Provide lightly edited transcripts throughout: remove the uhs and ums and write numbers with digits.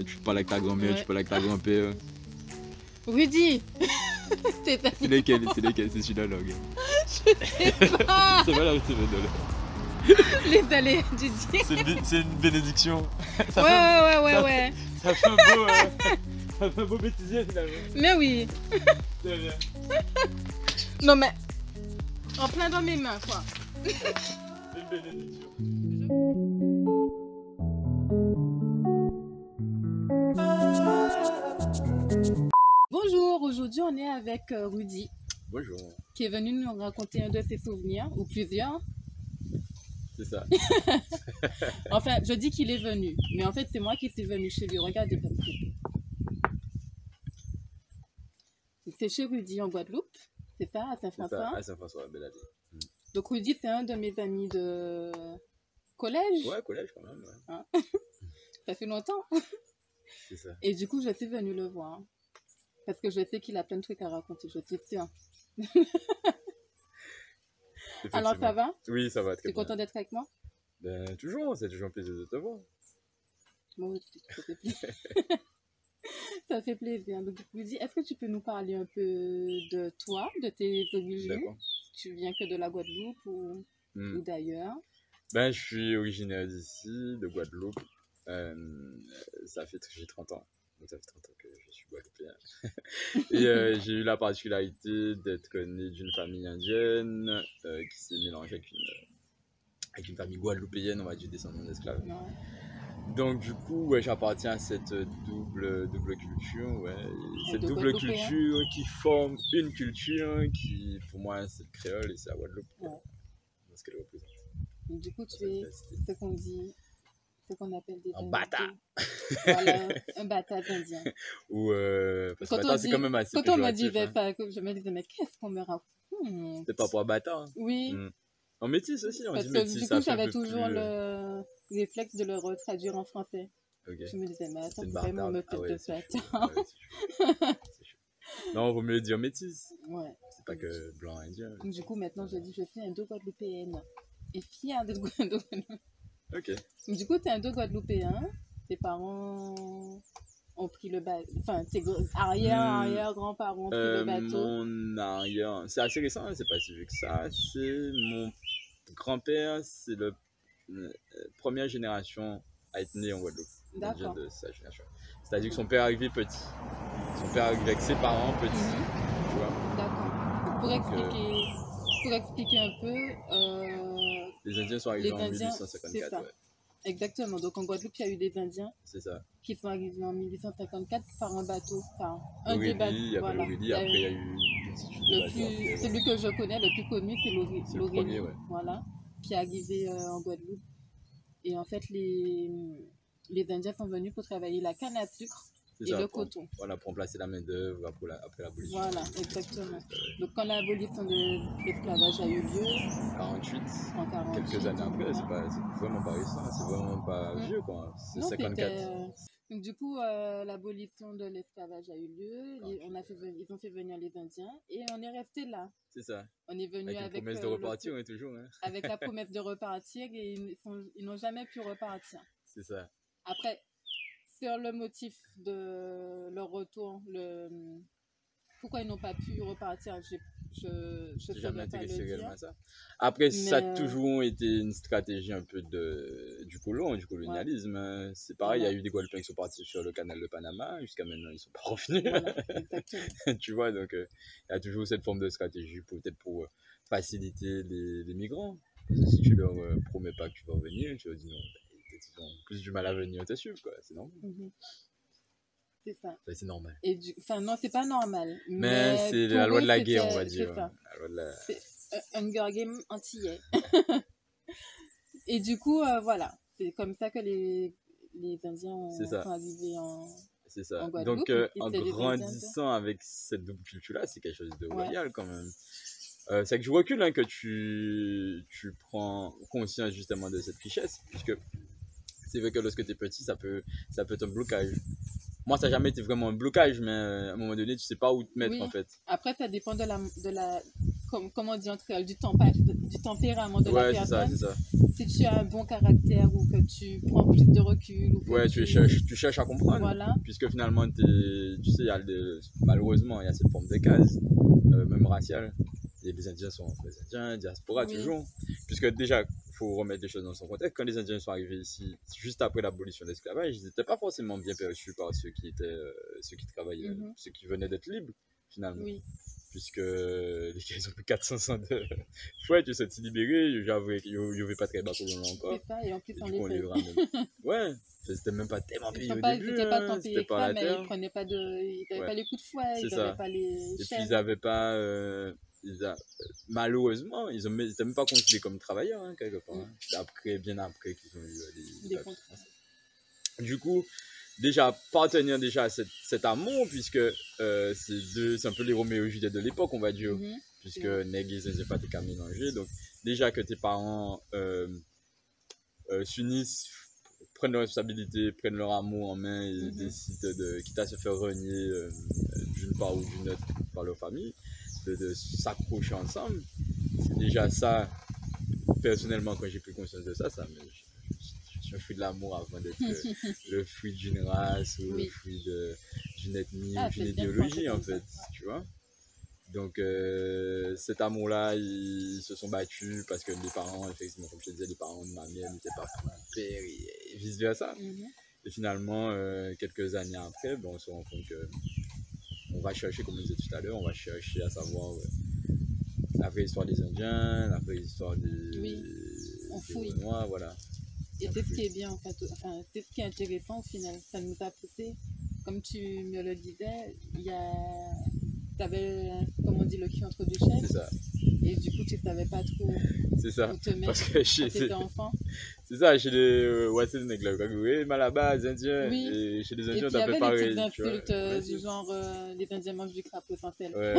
Tu parles avec ta grand-mère, Ouais. tu parles avec ta grand-père. Rudy. C'est C'est lesquels? C'est celui-là, là, regarde. pas C'est pas là, c'est pas là. les allées du Dieu. C'est une bénédiction. Ouais. Ça fait un beau bêtisier finalement. Mais oui. C'est bien. Non mais en plein dans mes mains quoi. Une bénédiction. Bonjour, aujourd'hui on est avec Rudy Bonjour. qui est venu nous raconter un de ses souvenirs, ou plusieurs. C'est ça. Enfin, je dis qu'il est venu, mais en fait c'est moi qui suis venue chez lui. Regardez comme ça. C'est chez Rudy en Guadeloupe, c'est ça, à C'est Saint-François. ça, à Saint-François, belle allée. Donc Rudy c'est un de mes amis de collège. Ouais, collège quand même. Ouais. Hein. Ça fait longtemps. C'est ça. Et du coup je suis venue le voir. Parce que je sais qu'il a plein de trucs à raconter, je suis sûre. Alors ça va? Oui, ça va Tu très es bien. content d'être avec moi? Ben, toujours, c'est toujours un plaisir de te voir. Moi aussi, ça fait plaisir. Ça fait plaisir. Donc, Rudy, est-ce que tu peux nous parler un peu de toi, de tes origines? D'accord. Tu viens que de la Guadeloupe ou d'ailleurs? Ben, je suis originaire d'ici, de Guadeloupe. J'ai 30 ans. Donc ça fait 30 ans que je suis guadeloupéen. Et j'ai eu la particularité d'être né d'une famille indienne qui s'est mélangée avec une famille guadeloupéenne, on va dire descendant d'esclaves. Ouais. Donc du coup, ouais, j'appartiens à cette double culture, ouais. Et cette de double Guadeloupéen. culture qui forme une culture qui, pour moi, c'est le créole et c'est la Guadeloupe. Ouais. Dans ce qu'elle représente. Donc, du coup, tu C'est es diversité. ce qu'on dit, ce qu'on appelle des Un Indiens. bâtard. Voilà, un bâtard indien. Ou parce que Quand bâtard, c'est quand même assez quand on me péjoratif, disait hein. ça, je me disais, mais qu'est-ce qu'on me raconte? C'était pas pour un bâtard. Hein. Oui. En métis aussi, on Parce dit que métis. du ça coup, fait un j'avais peu toujours plus, le réflexe de le retraduire en français. Ok. Je me disais, mais attends, C'est une faut vraiment me bâtarde. Ah tête ouais, de c'est fête. chaud. Ouais, c'est chaud. C'est chaud. Non, vaut mieux le dire métis. Ouais. C'est pas que blanc indien. Donc, du coup, maintenant, je dis, je suis indo-guadeloupéenne. Et fière d'être guadeloupéenne. Ok. Donc, du coup, tu es indo-guadeloupéen. Tes parents ont pris le bateau. Enfin, tes arrière-grands-parents ont pris le bateau. Mon arrière, c'est assez récent, hein, c'est pas si vieux que ça. C'est mon grand-père, c'est le première génération à être né en Guadeloupe. D'accord. De sa génération. C'est-à-dire que son père est arrivé petit. Son père est arrivé avec ses parents petits. Tu vois. D'accord. Pour expliquer un peu, Les Indiens sont arrivés les en Indiens, 1854. c'est ça. Ouais. Exactement. Donc en Guadeloupe, il y a eu des Indiens C'est ça. qui sont arrivés en 1854 par un bateau. Enfin, un Aurélie, des bateaux. il y avait Voilà. Aurélie, après il y a eu une multitude de bateaux. Après, Celui que je connais, le plus connu, c'est C'est le l'Aurélie. premier, ouais. Voilà. Qui est arrivé en Guadeloupe. Et en fait, les Indiens sont venus pour travailler la canne à sucre C'est et ça, le pour- coton. Voilà, pour remplacer la main-d'œuvre après l'abolition. Voilà, exactement. Donc quand l'abolition de l'esclavage a eu lieu, 48, en 48, quelques années après, voilà. c'est vraiment pas récent, c'est vraiment pas vieux quoi. C'est Non, 54. Donc du coup, l'abolition de l'esclavage a eu lieu, ils ont fait venir les Indiens et on est resté là. C'est ça. On est venu Avec une avec promesse de repartir, on est toujours. Hein. avec la promesse de repartir et ils n'ont jamais pu repartir. C'est ça. Après, sur le motif de leur retour, pourquoi ils n'ont pas pu repartir, je J'ai saurais jamais pas le intéressé dire. réellement à ça. Après, ça Mais, a toujours été une stratégie un peu du colonialisme. Hein. C'est pareil, il y a eu des Guadeloupéens qui sont partis sur le canal de Panama, jusqu'à maintenant ils sont pas revenus. Voilà, exactement. Tu vois, donc il y a toujours cette forme de stratégie, peut-être pour faciliter les migrants. Parce que si tu leur promets pas que tu vas revenir, tu leur dis non, peut-être ils ont plus du mal à venir te suivre, quoi. C'est normal. C'est ça. Enfin, c'est normal. Enfin, non, c'est pas normal. Mais c'est pour la loi eux, de la guerre, on c'était- va dire. C'est ça. La loi de la... C'est un Hunger Game antillais. Et du coup, voilà. C'est comme ça que les Indiens C'est ça. sont arrivés C'est ça. en Guadeloupe. Donc, Ils en étaient des grandissant avec cette double culture-là, c'est quelque chose de Ouais. royal quand même. C'est avec du recul hein, que tu prends conscience justement de cette richesse, puisque c'est vrai que lorsque tu es petit, ça peut être un blocage. Moi, ça n'a jamais été vraiment un blocage, mais à un moment donné, tu sais pas où te mettre Oui. en fait. Après, ça dépend de la comment on dit en créole, du tempérament de la Ouais, c'est ça, personne. c'est ça. Si tu as un bon caractère ou que tu prends plus de recul ou que Ouais, tu cherches à comprendre. Voilà. Puisque finalement, tu sais, malheureusement, il y a cette forme de case, même raciale. Et les Indiens sont les Indiens, diaspora Oui. toujours. Puisque déjà, il faut remettre les choses dans son contexte. Quand les Indiens sont arrivés ici, juste après l'abolition de l'esclavage, ils n'étaient pas forcément bien perçus par ceux qui travaillaient, Mhm. ceux qui venaient d'être libres, finalement. Oui. Puisque les gars, ils ont pris 400 ans de fouette, ils sont libérés, j'avoue qu'ils n'avaient pas très bas pour le encore. C'est ça, et en plus, Et on du les coup, on les paye. ramène. Ouais, c'était même pas tellement Ils payé au n'étaient début, pas hein, tant c'était payés que pas ça, la mais ils terre. n'avaient pas Ouais, les coups de fouet, c'est ils n'avaient ça. pas les Et puis, chaînes. ils avaient pas. Malheureusement, ils n'étaient même pas considérés comme travailleurs, hein, quelque part. Hein. C'est après, bien après qu'ils ont eu Des papiers contrats. français. Du coup, déjà, partenir déjà à cet amour, puisque c'est un peu les Roméo et Juliette de l'époque, on va dire. Mhm. Puisque Ouais. nègres et zinzins pas qu'à mélanger. Donc, déjà que tes parents s'unissent, prennent leurs responsabilités, prennent leur amour en main et Mhm. décident quitte à se faire renier d'une part ou d'une autre par leur famille, de s'accrocher ensemble. C'est déjà ça, personnellement, quand j'ai pris conscience de ça, je suis un fruit de l'amour avant d'être le fruit d'une race ou le Oui. fruit d'une ethnie Ah, ou d'une c'est bien idéologie, pensé en comme fait, ça. tu vois. Donc cet amour-là, ils se sont battus parce que les parents, effectivement, comme je te disais, les parents de ma mère n'étaient pas pour mon père et vice-versa. Mhm. Et finalement, quelques années après, on se rend compte que on va chercher, comme on disait tout à l'heure, on va chercher à savoir la vraie histoire des Indiens, la vraie histoire Oui, on des fouille. Renois, voilà. Et On c'est ce fouille. qui est bien, en fait. Enfin, c'est ce qui est intéressant au final. Ça nous a poussé, comme tu me le disais, t'avais, comme on dit, le cul entre deux C'est chaises. ça, Et du coup, tu savais pas trop c'est ça. où te mettre Parce que quand tu étais enfant. c'est ça, chez les Wassés nègres, oui, Malabar, les Indiens, Oui. et chez les Et Indiens, puis, il y on fait avait les pareil. petites Tu vois. insultes Ouais, du genre les Indiens mangent du crapaud sans sel. ouais.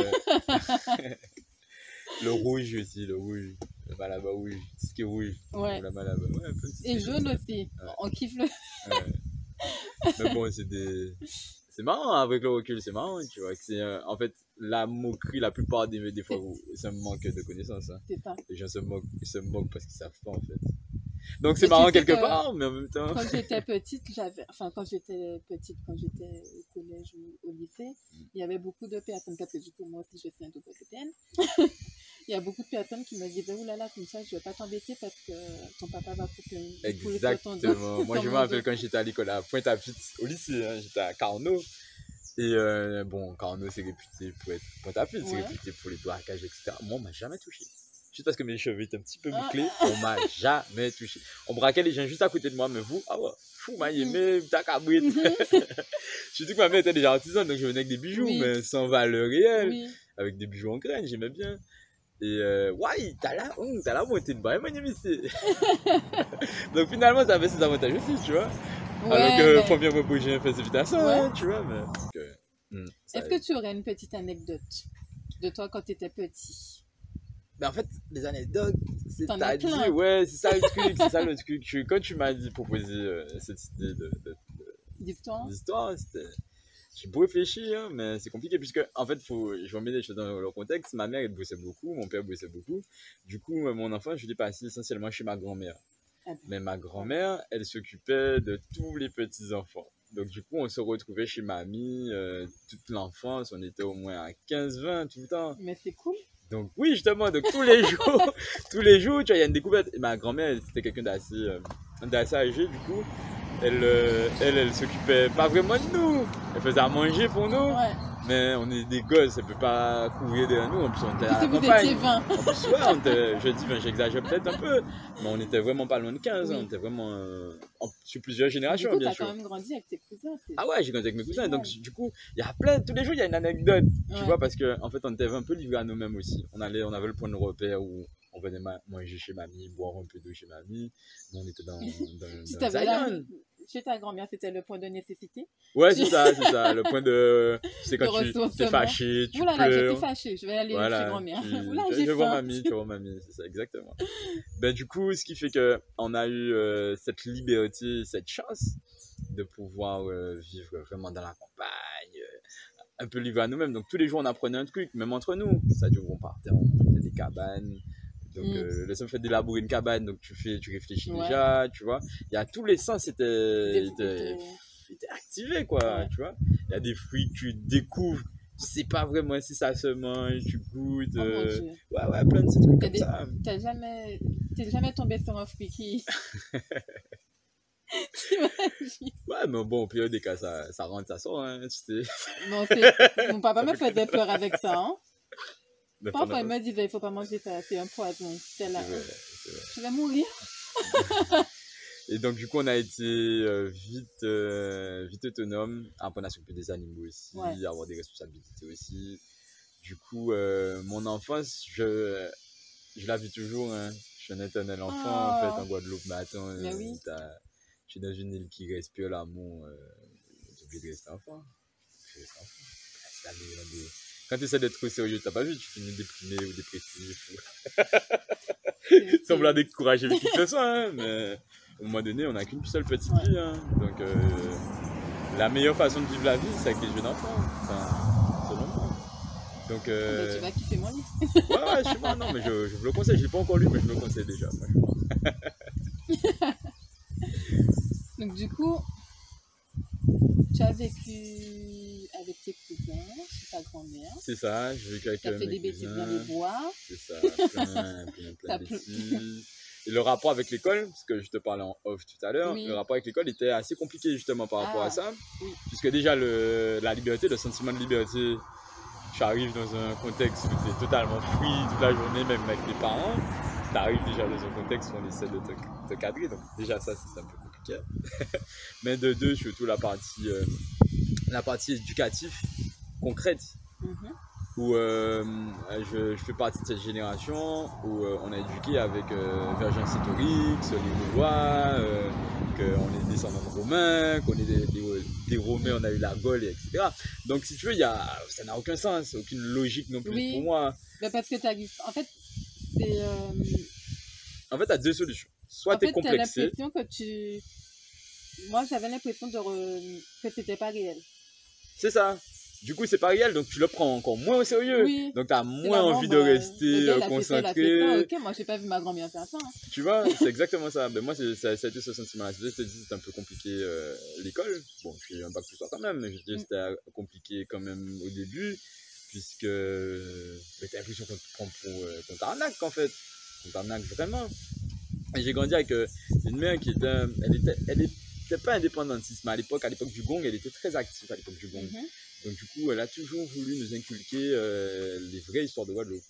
Le rouge aussi, le rouge. Le Malabar rouge, tout ce qui est rouge. Ouais. La Malabar, ouais, un peu. Et jaune aussi. Ouais. On kiffe le. Ouais. Mais bon, c'est marrant hein, avec le recul, c'est marrant, tu vois. En fait, la moquerie, la plupart des fois, c'est un manque de connaissances. Hein. C'est ça. Les gens ils se moquent parce qu'ils savent pas, en fait. Donc c'est Mais tu marrant sais quelque que part, mais en même temps. quand j'étais petite, quand j'étais au collège ou au lycée, il y avait beaucoup de personnes, parce que du coup, moi aussi, je suis un double européenne. Il y a beaucoup de personnes qui me disaient, oh là là, comme ça, je vais pas t'embêter parce que ton papa va couper une poule sur ton dos. Exactement. Moi, je me rappelle quand j'étais à l'école à Pointe-à-Pitre, au lycée, hein, j'étais à Carnot. Et bon, Carnot, c'est réputé pour être Pointe-à-Pitre, c'est Ouais. réputé pour les braquages, etc. Moi, on m'a jamais touché. Juste parce que mes cheveux étaient un petit peu Ah. bouclés, on m'a jamais touché. On braquait les gens juste à côté de moi, mais vous, ah ouais, fou, m'a aimé, ta cabrite. Surtout que ma mère était déjà artisane, donc je venais avec des bijoux, Oui. mais sans valeur réelle, Oui. avec des bijoux en graines, j'aimais bien. Et ouais, t'as la montée de bain, mon ici. Donc finalement, ça avait ses avantages aussi, tu vois. Ouais, Alors que mais premier repos, j'ai fait invitation, Ouais. hein, tu vois. Mais, est-ce que tu aurais une petite anecdote de toi quand tu étais petit? Mais en fait, les anecdotes, T'en as c'est-à-dire, plein. ouais, c'est ça le truc, c'est ça le truc. Quand tu m'as proposé cette idée D'histoire? d'histoire, j'ai beau réfléchir, hein, mais c'est compliqué puisque, en fait, je remets les choses dans leur contexte. Ma mère, elle bossait beaucoup, mon père bossait beaucoup. Du coup, mon enfant, je l'ai passé essentiellement chez ma grand-mère. Ah ben. Mais ma grand-mère, elle s'occupait de tous les petits-enfants. Donc, du coup, on se retrouvait chez mamie toute l'enfance. On était au moins à 15-20 tout le temps. Mais c'est cool. Donc, oui, justement, donc tous les jours, tous les jours, tu vois, il y a une découverte. Et ma grand-mère, c'était quelqu'un d'assez âgé, du coup. Elle s'occupait pas vraiment de nous. Elle faisait à manger pour nous. Ouais. Mais on est des gosses, elle peut pas courir derrière nous. En plus, on était à la Si vous campagne. étiez 20. En plus, ouais, je dis 20, j'exagère peut-être un peu. Mais on était vraiment pas loin de 15. Oui. On était vraiment sur plusieurs Du générations, coup, bien t'as sûr. quand même grandi avec tes cousins. Ah ouais, j'ai grandi avec mes cousins. génial. Donc, du coup, il y a tous les jours, il y a une anecdote. Tu Ouais. vois, parce qu'en en fait, on était un peu livrés à nous-mêmes aussi. On avait le point de repère où on venait manger chez mamie, boire un peu d'eau chez mamie. Nous, on était dans Si dans t'avais là, Zion. chez ta grand-mère, c'était le point de nécessité. Ouais, c'est ça. Le point de. C'est quand De tu t'es ressourcement. fâché, tu Oula là, je suis pleures. fâchée, je vais aller chez Voilà, grand-mère. tu Oula, je j'ai vois faim. mamie, tu vois mamie, c'est ça, exactement. Ben, du coup, ce qui fait que on a eu cette liberté, cette chance de pouvoir vivre vraiment dans la campagne, un peu livrés à nous-mêmes. Donc tous les jours, on apprenait un truc, même entre nous. C'est-à-dire qu'on partait, on faisait des cabanes. Donc le seul fait d'élaborer une cabane, donc tu réfléchis déjà, tu vois. Il y a tous les sens étaient activés, quoi, Ouais. tu vois. Il y a des fruits que tu découvres, tu sais pas vraiment si ça se mange, tu goûtes. Oh mon Dieu. Ouais, plein de petits trucs comme ça. T'es jamais tombé sur un fruit qui... T'imagines? Ouais, mais bon, au pire des cas, ça rentre, ça sort, hein, tu sais. Non, mon papa me faisait peur avec ça, hein. Parfois, il me disait, il faut pas manger ça, c'est un poison. C'est là, vrai. je vais mourir. Et donc, du coup, on a été vite autonome, apprendre à s'occuper des animaux aussi, avoir des responsabilités aussi. Du coup, mon enfance, je la vis toujours, hein. Je suis un éternel enfant, en fait, en Guadeloupe. Mais attends, oui. je suis dans une île qui respire l'amour. T'es obligé de rester enfant. Quand tu essaies d'être trop sérieux, t'as pas vu, tu finis déprimé ou dépressif. Semblant décourager avec qui que ce soit, hein, mais au moment donné, on n'a qu'une seule petite vie. Hein. Donc, la meilleure façon de vivre la vie, c'est avec les jeux d'enfants. Enfin, selon moi. Donc, tu vas kiffer mon livre. ouais, je sais pas, non, mais je vous le conseille. Je l'ai pas encore lu, mais je le conseille déjà, franchement. Donc, du coup, tu as vécu avec tes cousins, chez ta grand-mère. C'est ça, j'ai vécu avec mes cousins. Tu as fait des bêtises dans les bois. C'est ça, plein de bêtises. Et le rapport avec l'école, parce que je te parlais en off tout à l'heure, le rapport avec l'école était assez compliqué justement par rapport à ça. Puisque déjà, la liberté, le sentiment de liberté, tu arrives dans un contexte où tu es totalement free toute la journée, même avec tes parents. Tu arrives déjà dans un contexte où on essaie de te cadrer. Donc déjà, ça, c'est un peu compliqué. Mais de deux, surtout la partie éducative, concrète. Où je fais partie de cette génération où on a éduqué avec Vergingétorix, les Gaulois, qu'on est descendants de Romains, qu'on est des Romains, on a eu la Gaule, etc. Donc si tu veux, ça n'a aucun sens, aucune logique non plus pour moi. Mais parce que en fait, En fait, tu as deux solutions. Soit tu es complexé. L'impression que Moi, j'avais l'impression que c'était pas réel. C'est ça. Du coup, c'est pas réel, donc tu le prends encore moins au sérieux. Oui. Donc, tu as moins envie de rester concentré. Ok, moi, j'ai pas vu ma grand-mère faire ça. Hein. Tu vois, c'est exactement ça. Ben, moi, ça a été ce sentiment-là. Je te dis, c'était un peu compliqué l'école. Bon, j'ai eu un bac plus tard quand même, mais je dis c'était compliqué quand même au début, puisque t'as l'impression qu'on te prend qu'on t'arnaque, en fait. Qu'on t'arnaque vraiment. Et j'ai grandi avec une mère qui elle était pas indépendantiste, mais à l'époque du gong, elle était très active à l'époque du gong. Donc du coup, elle a toujours voulu nous inculquer les vraies histoires de Guadeloupe.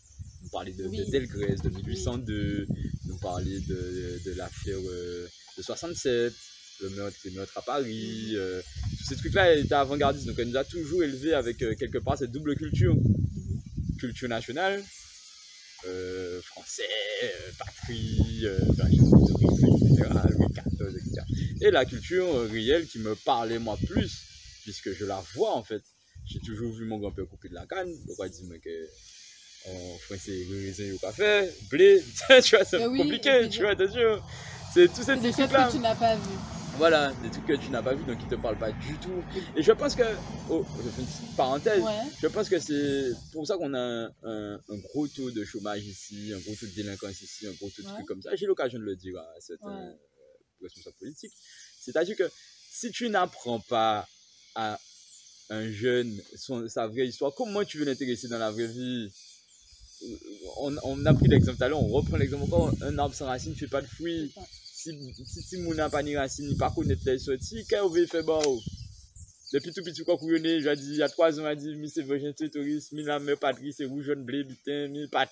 Nous parler de Delgrès, de 1802, nous parler de l'affaire de 67, les meurtres à Paris. Tous ces trucs-là, elle était avant-gardiste. Donc elle nous a toujours élevés avec quelque part cette double culture. Culture nationale, français, patrie, etc., Louis XIV, etc. Et la culture réelle qui me parlait moi plus, puisque je la vois en fait. J'ai toujours vu mon grand-père couper de la canne. Donc, on dit que on fait des raisins au café, blé, tu vois, c'est compliqué, tu vois, t'as sûr. C'est tous ces trucs là. Que tu n'as pas vu. Voilà, des trucs que tu n'as pas vu, donc ils te parlent pas du tout. Et je pense que, je fais une petite parenthèse, je pense que c'est pour ça qu'on a un gros taux de chômage ici, un gros taux de délinquance ici, un gros taux de trucs comme ça. J'ai l'occasion de le dire à certains responsables politiques. C'est-à-dire que si tu n'apprends pas à un jeune sa vraie histoire, comment tu veux l'intéresser dans la vraie vie? On a pris l'exemple tout à l'heure, on reprend l'exemple encore, un arbre sans racine ne fait pas de fruits. Si moun n'a pas ni racine, ni pas connaître les sorties, qu'est-ce qu'on fait bon? Depuis tout petit, quand on est, j'ai dit, il y a 3 ans, on a dit, mi c'est Vergingétorix, mi la mer patrie, c'est rouge, jaune, blé, butin, mi pat.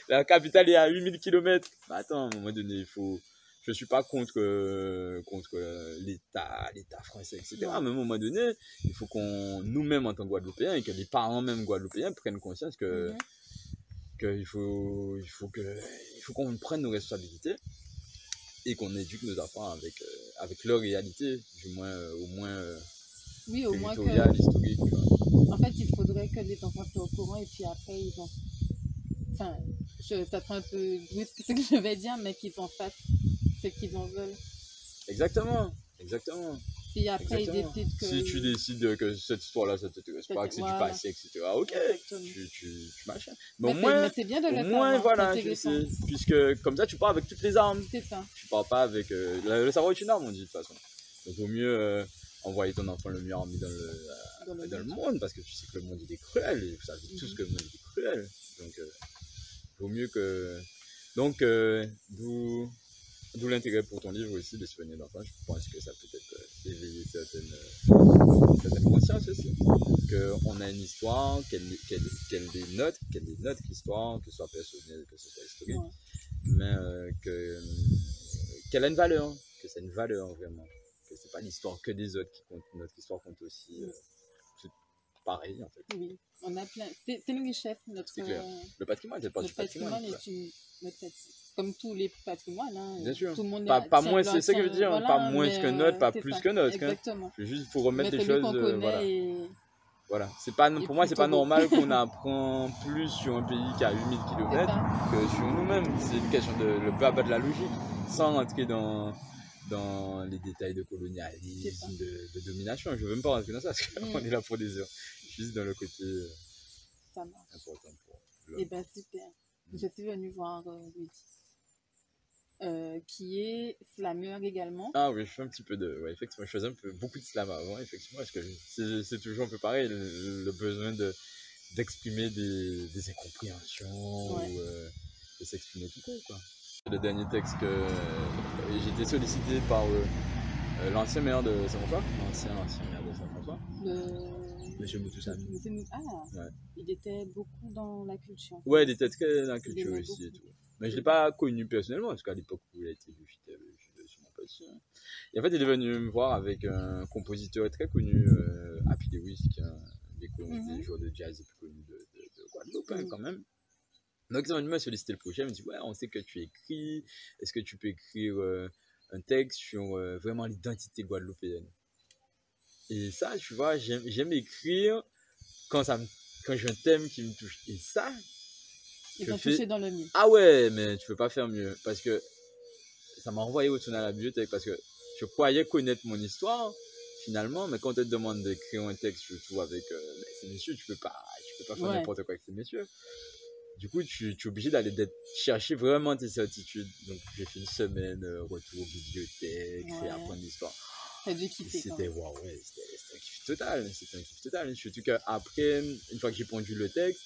La capitale est à 8000 km. Bah, attends, à un moment donné, il faut. Je ne suis pas contre l'État français, etc. Mais à un moment donné, il faut qu'on, nous-mêmes en tant que Guadeloupéens, et que les parents même Guadeloupéens prennent conscience qu'il faut qu'on prenne nos responsabilités et qu'on éduque nos enfants avec leur réalité, du moins, au moins territoriale, historique. Tu vois. En fait, il faudrait que les enfants soient au courant et puis après, ils vont... Enfin, ça sera un peu brusque ce que je vais dire, mais qu'ils en fassent ce qu'ils en veulent. Exactement, exactement. Si après, ils Exactement. décident que... Si tu décides que cette histoire-là, ça t'intéresse pas, que c'est du Voilà. passé, etc. Ok, Exactement. tu machin. Mais Mais au moins, c'est bien de le au moins savoir, voilà, c'est tu intéressant. sais. Puisque comme ça, tu pars avec toutes les armes. C'est ça. Tu pars pas avec. Le savoir est une arme, on dit de toute façon. Donc, vaut mieux envoyer ton enfant le mieux armé dans le monde, parce que tu sais que le monde il est cruel, et vous savez tous que le monde il est cruel. Donc, vaut mieux que. Donc, d'où l'intérêt pour ton livre aussi, des souvenirs d'enfants. Je pense que ça peut être éveiller certaines consciences aussi. Qu'on a une histoire, qu'elle dénote l'histoire, que ce soit personnelle, que ce soit historique, mais qu'elle a une valeur, que c'est une valeur vraiment. Que c'est pas l'histoire que des autres qui compte, notre histoire compte aussi. C'est pareil en fait. Oui, on a plein. C'est une richesse, notre. C'est clair. Le patrimoine, c'est pas du patrimoine. Comme tous les patrimoines. Hein. Bien sûr. Tout le monde pas moins, c'est ça que je veux dire. voilà, pas moins qu'un autre, pas plus qu'un autre. Exactement. Hein. Juste, il faut remettre mais les choses. Voilà. Voilà. C'est pas, pour moi, c'est pas normal qu'on apprend plus sur un pays qui a 8000 km que sur nous-mêmes. C'est une question de de la logique, sans entrer dans les détails de colonialisme, de domination. Je veux même pas rentrer dans ça, parce qu'on est là pour des heures. Juste dans le côté important pour l'homme. Eh bien, super. Je suis venue voir Rudy, qui est slammer également. Ah oui, je fais un petit peu de... Ouais, effectivement, je faisais beaucoup de slam avant, effectivement, parce que c'est toujours un peu pareil, le besoin d'exprimer des incompréhensions, ou de s'exprimer tout court, quoi. Le dernier texte que j'ai été sollicité par l'ancien maire de Saint-François, Monsieur Moutoussamy. Ouais. Il était beaucoup dans la culture. Ouais, il était très dans la culture aussi et tout. Mais je ne l'ai pas connu personnellement, parce qu'à l'époque où il a été vu, j'étais sur mon poste. Et en fait, il est venu me voir avec un compositeur très connu, Happy Lewis, qui est un des joueurs de jazz les plus connus de Guadeloupe, quand même. Donc, ils ont venu me solliciter le projet. Ils me dit, ouais, on sait que tu écris. Est-ce que tu peux écrire un texte sur vraiment l'identité guadeloupéenne? Et ça, tu vois, j'aime écrire quand j'ai un thème qui me touche. Et ça, ils ont touché dans le mille. Ah ouais, mais tu peux pas faire mieux. Parce que ça m'a envoyé retourner à la bibliothèque. Parce que je croyais connaître mon histoire, finalement. Mais quand on te demande d'écrire un texte, surtout avec ces messieurs, tu peux pas faire n'importe quoi avec ces messieurs. Du coup, tu es obligé d'aller chercher vraiment tes certitudes. Donc, j'ai fait une semaine, retour aux bibliothèques, et apprendre l'histoire. T'as dû kiffer. C'était wow, ouais, c'était un kiff total. C'était un kiff total. Surtout qu'après, une fois que j'ai pondu le texte,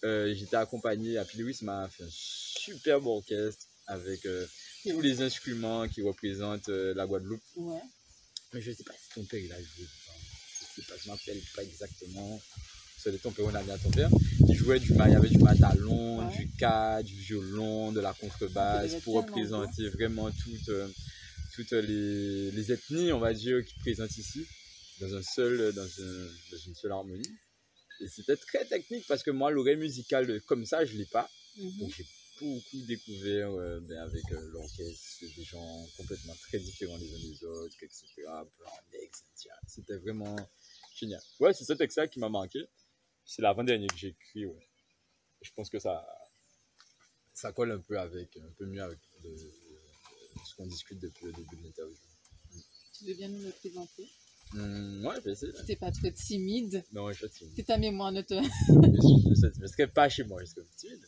j'étais accompagné. Happy Lewis m'a fait un superbe orchestre avec tous les instruments qui représentent la Guadeloupe. Ouais. Mais je ne sais pas si ton père il a joué. Je ne sais pas, je ne m'appelle pas exactement. De ton père, on a bien ton père. Il jouait il y avait du matalon, du ka, du violon, de la contrebasse pour représenter vraiment toutes les ethnies, on va dire, qui présentent ici, dans une seule harmonie. Et c'était très technique parce que moi, l'oreille musicale comme ça, je ne l'ai pas. Donc j'ai beaucoup découvert avec l'orchestre, des gens complètement très différents les uns des autres, etc. C'était vraiment génial. Ouais, c'est ce texte-là qui m'a manqué. C'est l'avant-dernier que j'ai écrit, ouais. Je pense que ça colle un peu mieux avec ce qu'on discute depuis le début de l'interview. Tu veux bien nous le présenter? Ouais, je vais essayer. Tu n'es pas trop timide? Non, je suis timide. C'est ta mémoire ne te... Je ne serais pas chez moi, je serais timide.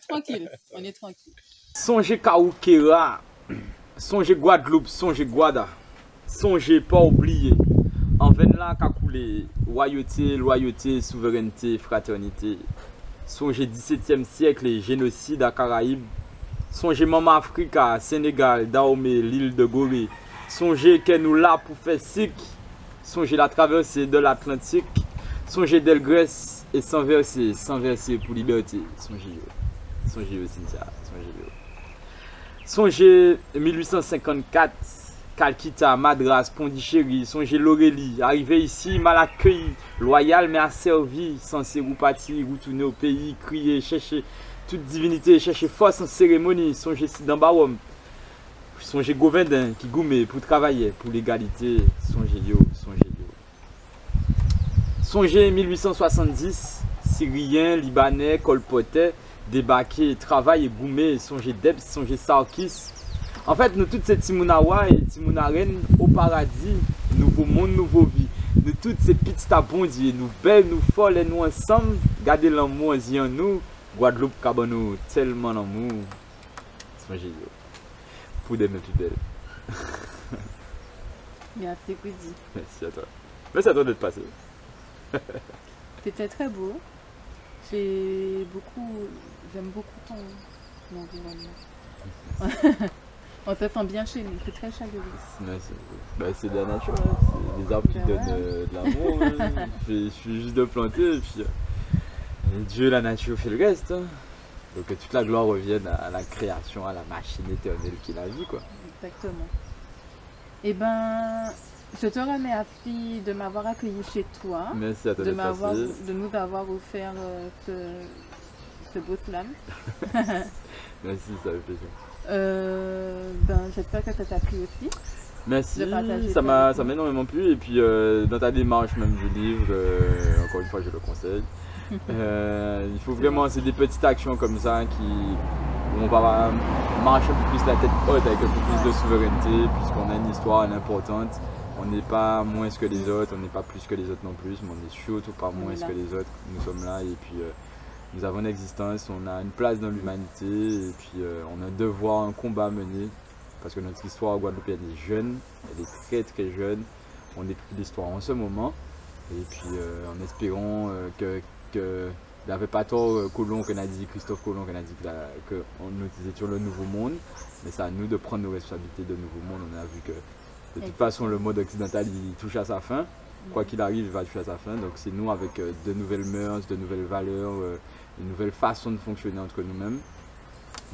Tranquille, on est tranquille. Songez Kaoukera, songez Guadeloupe, songez Guada, songez pas oublier. En vain là qu'a coulé, loyauté, souveraineté, fraternité. Songez 17e siècle, génocide à Caraïbes. Songez Maman Africa, Sénégal, Dahomey, l'île de Gorée. Songez qu'elle nous là pour faire sick. Songez la traversée de l'Atlantique. Songez Delgrès et sans verser pour liberté. Songez Cynthia, songez 1854. Calcutta, Madras, Pondichéry, songez l'Aurélie, arrivé ici, mal accueilli, loyal mais asservi, censé repartir, retourner au pays, crier, chercher toute divinité, chercher force en cérémonie, songez Sidambawom, songez Govindin qui goumé pour travailler, pour l'égalité, songez yo. Songez 1870, Syriens, Libanais, colportaient, débarqués, travail et goumé, songez Debs, songez Sarkis. En fait, nous toutes ces Timounawa et Timounaren au paradis, nouveau monde, nouveau vie. Nous toutes ces petites tabondiers, nous belles, nous folles et nous ensemble. Gardez l'amour en nous. Guadeloupe, Cabanou, tellement d'amour. Songez yo. Pour des plus belles. Merci, Goody. Merci à toi. Merci à toi d'être passé. C'était très beau. J'aime beaucoup ton environnement. On se sent bien chez nous, c'est très chaleureux. Merci. Bah, c'est de la nature, hein. C'est des arbres qui donnent de l'amour. Hein. Il suffit juste de planter et puis Dieu et la nature fait le reste. Hein. Donc que toute la gloire revienne à la création, à la machine éternelle qui est la vie, quoi. Exactement. Eh ben, je te remercie de m'avoir accueilli chez toi. Merci à toi d'être passé. De nous avoir offert ce beau slam. Merci, ça fait plaisir. J'espère que ça t'a plu aussi. Merci, ça m'a énormément plu. Et puis dans ta démarche même du livre, encore une fois je le conseille. Il faut vraiment, c'est des petites actions comme ça où on va marcher un peu plus la tête haute avec un peu plus de souveraineté, puisqu'on a une histoire importante. On n'est pas moins que les autres, on n'est pas plus que les autres non plus, mais on n'est surtout pas moins que les autres. Nous sommes là et puis nous avons une existence, on a une place dans l'humanité et puis on a un devoir, un combat à mener. Parce que notre histoire guadeloupéenne est jeune, elle est très jeune. On écrit l'histoire en ce moment. Et puis en espérant que il n'avait pas tort Christophe Colomb qu'on a dit que nous étions le nouveau monde. Mais c'est à nous de prendre nos responsabilités de nouveau monde. On a vu que de toute façon le monde occidental il touche à sa fin. Quoi qu'il arrive, il va toucher à sa fin. Donc c'est nous avec de nouvelles mœurs, de nouvelles valeurs, une nouvelle façon de fonctionner entre nous-mêmes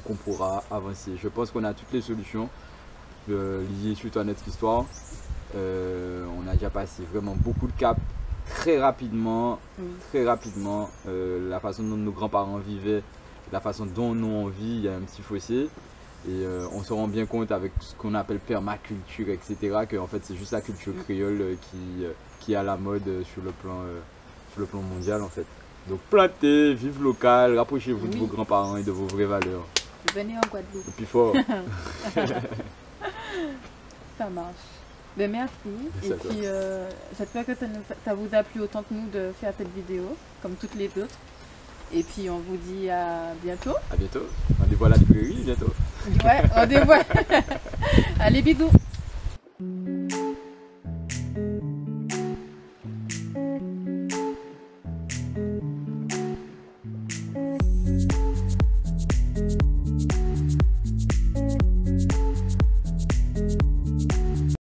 qu'on pourra avancer. Je pense qu'on a toutes les solutions liées surtout à notre histoire. On a déjà passé vraiment beaucoup de caps très rapidement, la façon dont nos grands-parents vivaient, la façon dont nous on vit, il y a un petit fossé. Et on se rend bien compte avec ce qu'on appelle permaculture, etc., que en fait c'est juste la culture créole qui est à la mode sur le plan mondial en fait. Donc plantez, vive local, rapprochez-vous de vos grands-parents et de vos vraies valeurs. Venez en Guadeloupe. Et puis fort. Ça marche. Ben merci. Et puis j'espère que ça vous a plu autant que nous de faire cette vidéo, comme toutes les autres. Et puis on vous dit à bientôt. À bientôt. Rendez-vous à la librairie bientôt. Ouais, rendez-vous. Allez, bisous.